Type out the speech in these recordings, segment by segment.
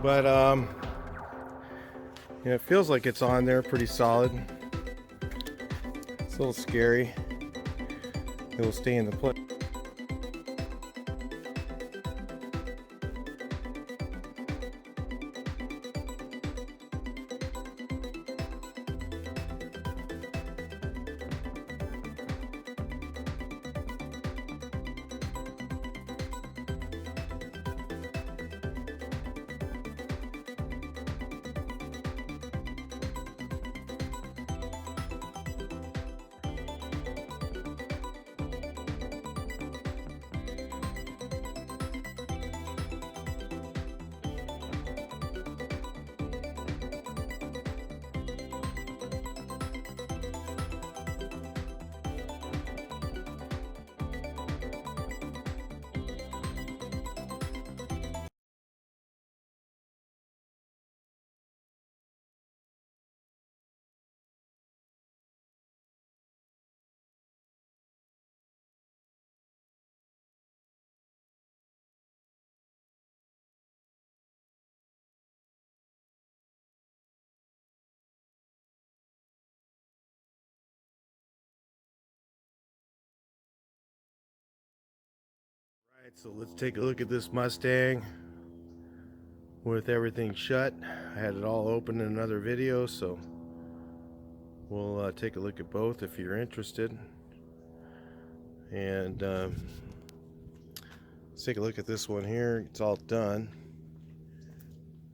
But yeah, it feels like it's on there pretty solid. It's a little scary. It'll stay in the place. Alright, so let's take a look at this Mustang with everything shut. I had it all open in another video, so we'll take a look at both if you're interested. And let's take a look at this one here. It's all done,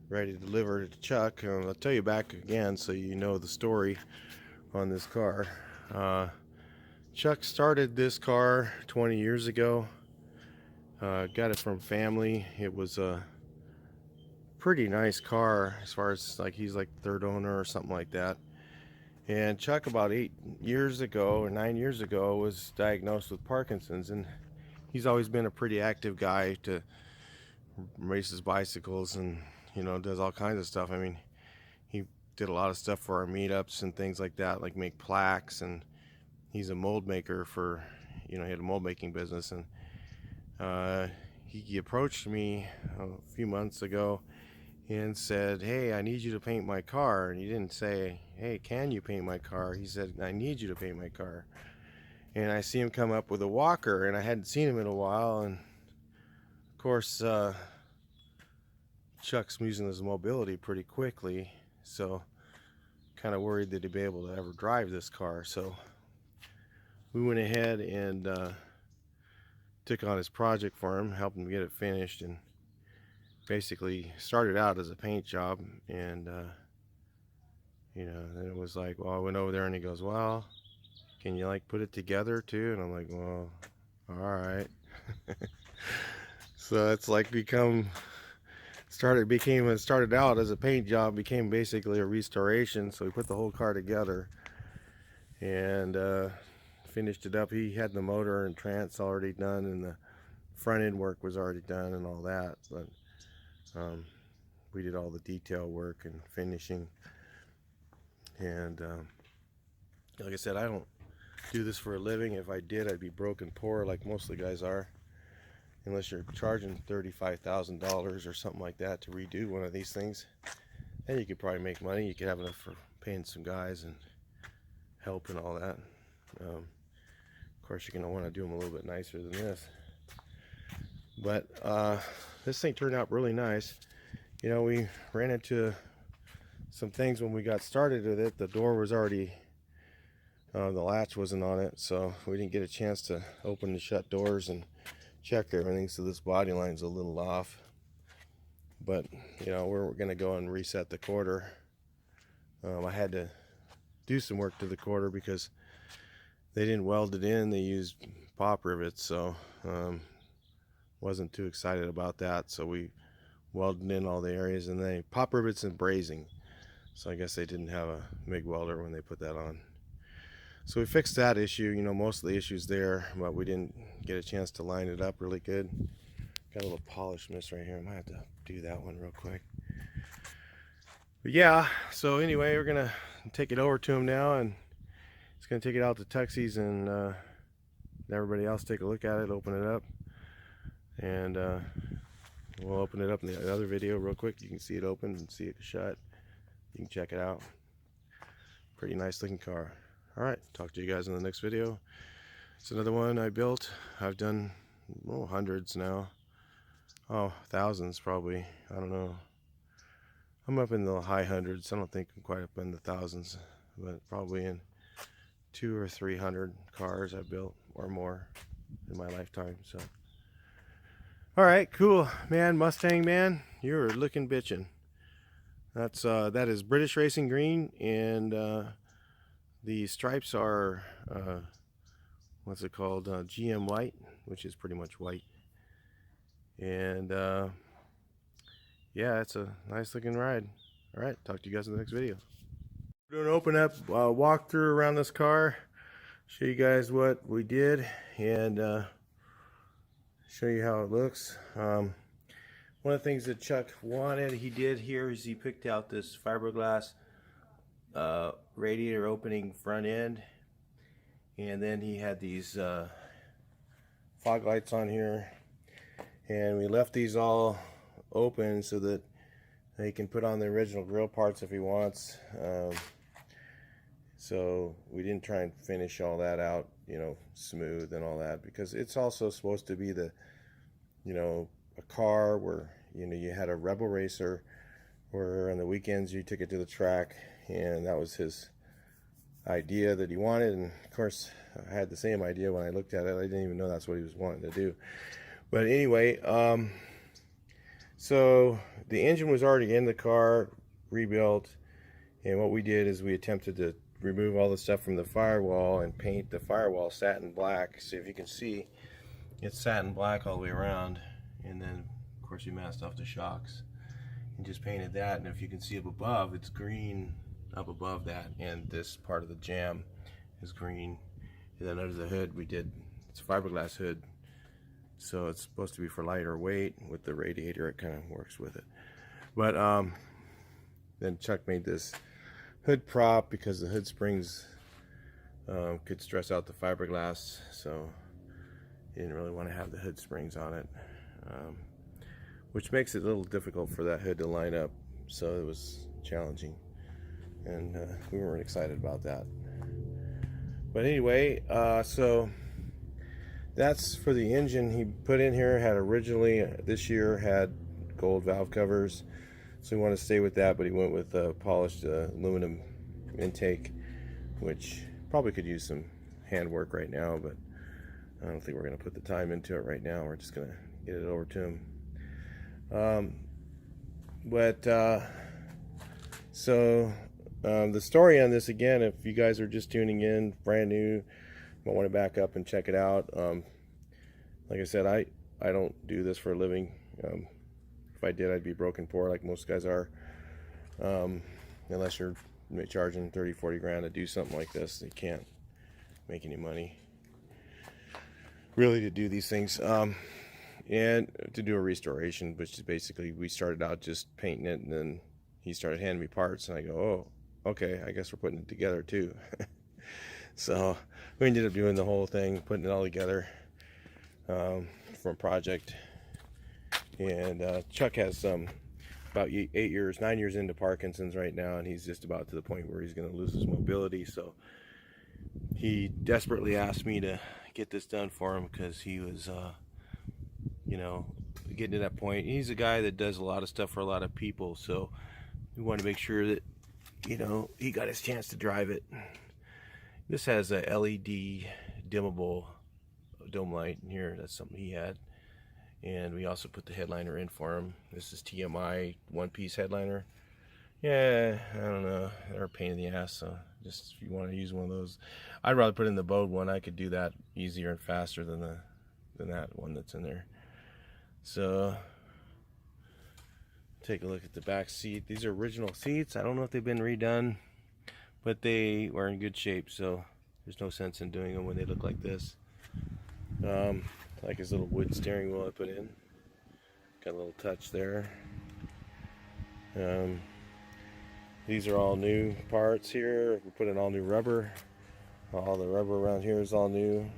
ready to deliver to Chuck. I'll tell you back again so you know the story on this car. Chuck started this car 20 years ago. Got it from family. It was a pretty nice car as far as like he's like third owner or something like that. And Chuck about 8 years ago or 9 years ago was diagnosed with Parkinson's, and he's always been a pretty active guy to races bicycles and does all kinds of stuff. I mean, he did a lot of stuff for our meetups and things like that, like make plaques, and he's a mold maker for he had a mold making business. And he approached me a few months ago and said, "Hey, I need you to paint my car." And he didn't say, "Hey, can you paint my car?" He said, "I need you to paint my car." And I see him come up with a walker, and I hadn't seen him in a while. And of course, Chuck's losing his mobility pretty quickly, so kind of worried that he'd be able to ever drive this car. So we went ahead and took on his project for him, helped him get it finished, and basically started out as a paint job. And then it was like, well, I went over there and he goes, "Well, can you like put it together too?" And I'm like, "Well, all right." So it's like started out as a paint job, became basically a restoration. So we put the whole car together and finished it up. He had the motor and trans already done, and the front end work was already done and all that, but we did all the detail work and finishing. And like I said, I don't do this for a living. If I did, I'd be broke and poor like most of the guys are, unless you're charging $35,000 or something like that to redo one of these things. Then you could probably make money. You could have enough for paying some guys and help and all that. Of course, you're going to want to do them a little bit nicer than this. But this thing turned out really nice. We ran into some things when we got started with it. The door was already, the latch wasn't on it, so we didn't get a chance to open and shut doors and check everything. So this body line's a little off. But we're going to go and reset the quarter. I had to do some work to the quarter because they didn't weld it in. They used pop rivets, so wasn't too excited about that. So we welded in all the areas, and they pop rivets and brazing. So I guess they didn't have a MIG welder when they put that on. So we fixed that issue. Most of the issues there, but we didn't get a chance to line it up really good. Got a little polish miss right here. I might have to do that one real quick. But yeah, so anyway, we're gonna take it over to him now, and it's gonna take it out to Tuxies and everybody else take a look at it, open it up, and We'll open it up in the other video real quick. You can see it open and see it shut. You can check it out. Pretty nice looking car. Alright, talk to you guys in the next video. It's another one I built. I've done hundreds now. Oh, thousands probably. I don't know. I'm up in the high hundreds. I don't think I'm quite up in the thousands, but probably in 200 or 300 cars I've built or more in my lifetime. So, all right, cool, man. Mustang man, you're looking bitchin'. That is British Racing Green, and the stripes are what's it called? GM white, which is pretty much white. And yeah, it's a nice looking ride. All right, talk to you guys in the next video. We're doing an open up walkthrough around this car, show you guys what we did, and show you how it looks. One of the things that Chuck wanted, he did here, is he picked out this fiberglass radiator opening front end, and then he had these fog lights on here, and we left these all open so that he can put on the original grill parts if he wants. So we didn't try and finish all that out, you know, smooth and all that, because it's also supposed to be the, you know, a car where, you know, you had a rebel racer where on the weekends you took it to the track, and that was his idea that he wanted. And of course I had the same idea when I looked at it. I didn't even know that's what he was wanting to do. But anyway, so the engine was already in the car, rebuilt, and what we did is we attempted to remove all the stuff from the firewall and paint the firewall satin black. So if you can see, it's satin black all the way around, and then of course we masked off the shocks and just painted that. And if you can see up above, it's green up above that, and this part of the jam is green. And then under the hood we did, it's a fiberglass hood, so it's supposed to be for lighter weight. With the radiator it kind of works with it. But then Chuck made this hood prop because the hood springs could stress out the fiberglass, so he didn't really want to have the hood springs on it, which makes it a little difficult for that hood to line up, so it was challenging, and we weren't excited about that. But anyway, so that's for the engine. He put in here, had originally this year had gold valve covers, so we want to stay with that, but he went with polished aluminum intake, which probably could use some handwork right now, but I don't think we're going to put the time into it right now. We're just going to get it over to him. The story on this, again, if you guys are just tuning in, brand new, might want to back up and check it out. Like I said, I don't do this for a living. If I did, I'd be broken poor like most guys are. Unless you're charging 30-40 grand to do something like this, you can't make any money really to do these things. And to do a restoration, which is basically, we started out just painting it, and then he started handing me parts, and I go, oh, okay, I guess we're putting it together too. So we ended up doing the whole thing, putting it all together for a project. And Chuck has about 9 years into Parkinson's right now, and he's just about to the point where he's going to lose his mobility. So he desperately asked me to get this done for him, because he was you know, getting to that point. He's a guy that does a lot of stuff for a lot of people, so we want to make sure that, you know, he got his chance to drive it. This has a LED dimmable dome light in here. That's something he had. And we also put the headliner in for him. This is TMI one-piece headliner. Yeah, I don't know, they're a pain in the ass, so just if you want to use one of those, I'd rather put in the Bode one. I could do that easier and faster than that one that's in there. So take a look at the back seat. These are original seats. I don't know if they've been redone, but they were in good shape, so there's no sense in doing them when they look like this. Like his little wood steering wheel I put in, got a little touch there. These are all new parts here. We put in all new rubber. All the rubber around here is all new.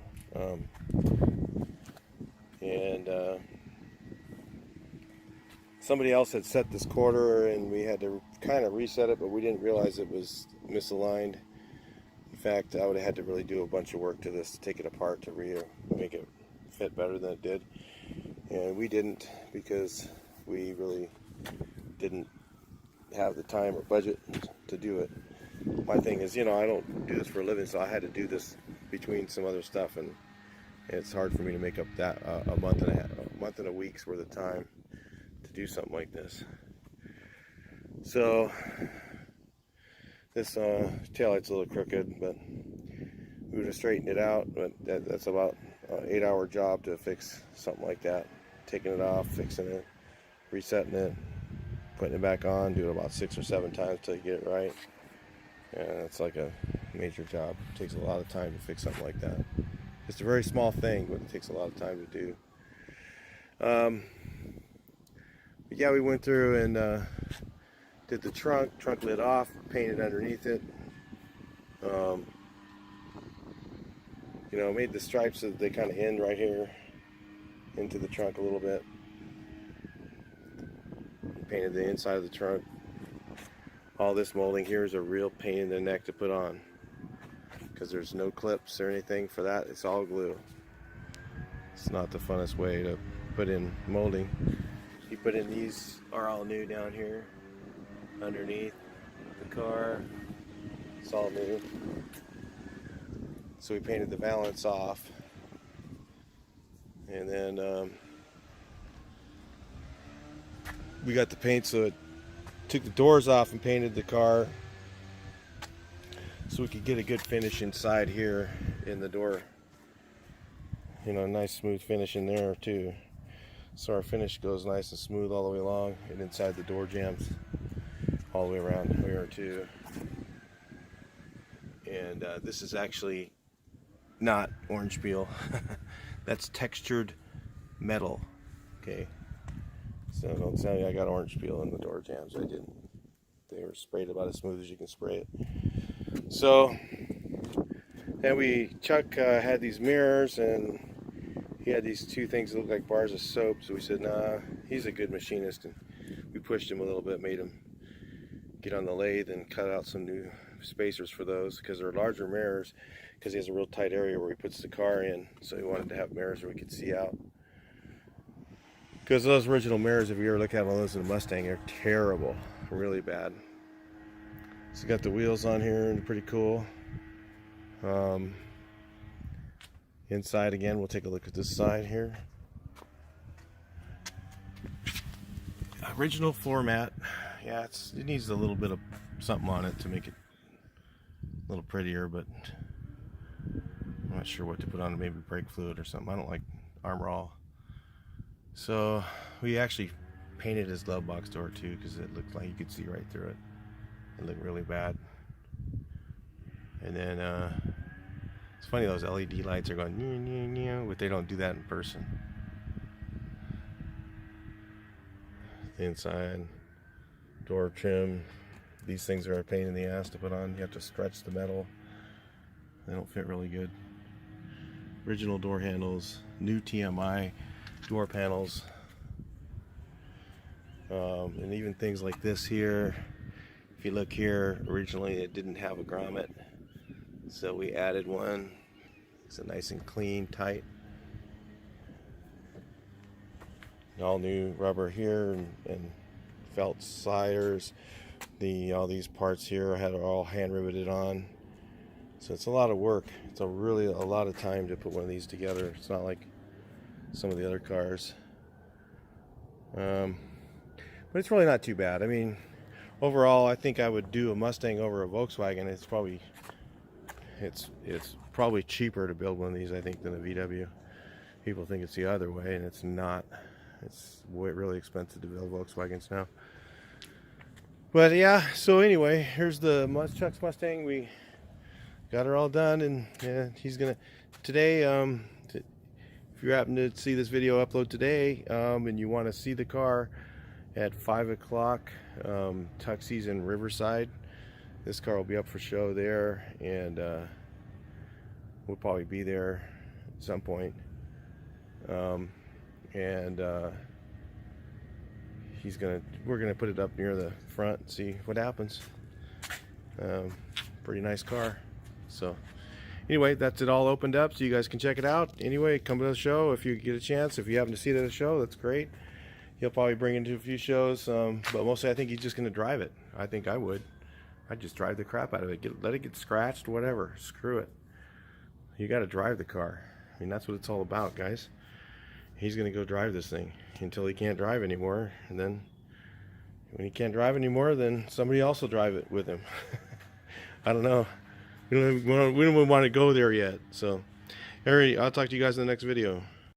somebody else had set this quarter and we had to kind of reset it, but we didn't realize it was misaligned. In fact, I would have had to really do a bunch of work to this to take it apart to make it fit better than it did. And we didn't, because we really didn't have the time or budget to do it. My thing is, you know, I don't do this for a living, so I had to do this between some other stuff, and it's hard for me to make up that a month and a week's worth of time to do something like this. So this taillight's a little crooked, but we would have straightened it out. But that's about an 8-hour job to fix something like that. Taking it off, fixing it, resetting it, putting it back on, do it about 6 or 7 times till you get it right. And it's like a major job. It takes a lot of time to fix something like that. It's a very small thing, but it takes a lot of time to do. But yeah, we went through and did the trunk lid off, painted underneath it. You know, made the stripes so that they kind of end right here into the trunk a little bit. Painted the inside of the trunk. All this molding here is a real pain in the neck to put on, because there's no clips or anything for that. It's all glue. It's not the funnest way to put in molding. You put in, these are all new down here underneath the car. It's all new. So we painted the valance off, and then we got the paint, so it took the doors off and painted the car so we could get a good finish inside here in the door. You know, nice smooth finish in there too. So our finish goes nice and smooth all the way along, and inside the door jams all the way around here too. And this is actually not orange peel. That's textured metal. Okay. So don't tell me I got orange peel in the door jams. I didn't. They were sprayed about as smooth as you can spray it. So, and Chuck had these mirrors, and he had these 2 things that look like bars of soap. So we said, nah, he's a good machinist, and we pushed him a little bit, made him get on the lathe and cut out some new spacers for those, because they're larger mirrors, because he has a real tight area where he puts the car in. So he wanted to have mirrors where we could see out. Because those original mirrors, if you ever look at one of those in a Mustang, they're terrible, really bad. So got the wheels on here, and pretty cool. Inside again, we'll take a look at this side here. Original floor mat. Yeah, it needs a little bit of something on it to make it a little prettier, but I'm not sure what to put on it. Maybe brake fluid or something. I don't like Armor All. So we actually painted his glove box door too, because it looked like you could see right through it. It looked really bad. And then it's funny, those LED lights are going, but they don't do that in person. The inside door trim, these things are a pain in the ass to put on. You have to stretch the metal. They don't fit really good. Original door handles, new TMI door panels, and even things like this here. If you look here, originally it didn't have a grommet, so we added one. It's a nice and clean, tight. All new rubber here, and felt sliders. All these parts here I had all hand riveted on. So it's a lot of work. It's really a lot of time to put one of these together. It's not like some of the other cars. But it's really not too bad. I mean, overall, I think I would do a Mustang over a Volkswagen. It's probably cheaper to build one of these, I think, than a VW. People think it's the other way, and it's not. It's really expensive to build Volkswagens now. But yeah, so anyway, here's the Chuck's Mustang. We got her all done, and yeah, he's gonna today. If you happen to see this video upload today, and you want to see the car at 5 o'clock, Tuxie's in Riverside. This car will be up for show there, and we'll probably be there at some point. we're gonna put it up near the front and see what happens. Pretty nice car. So anyway, that's it all opened up so you guys can check it out. Anyway, come to the show if you get a chance. If you happen to see it at a show, that's great. He'll probably bring it to a few shows, but mostly I think he's just gonna drive it. I think I would. I'd just drive the crap out of it. Let it get scratched, whatever. Screw it. You got to drive the car. I mean, that's what it's all about, guys. He's gonna go drive this thing until he can't drive anymore, and then when he can't drive anymore, then somebody else will drive it with him. I don't know. We don't want to go there yet. So, Harry, I'll talk to you guys in the next video.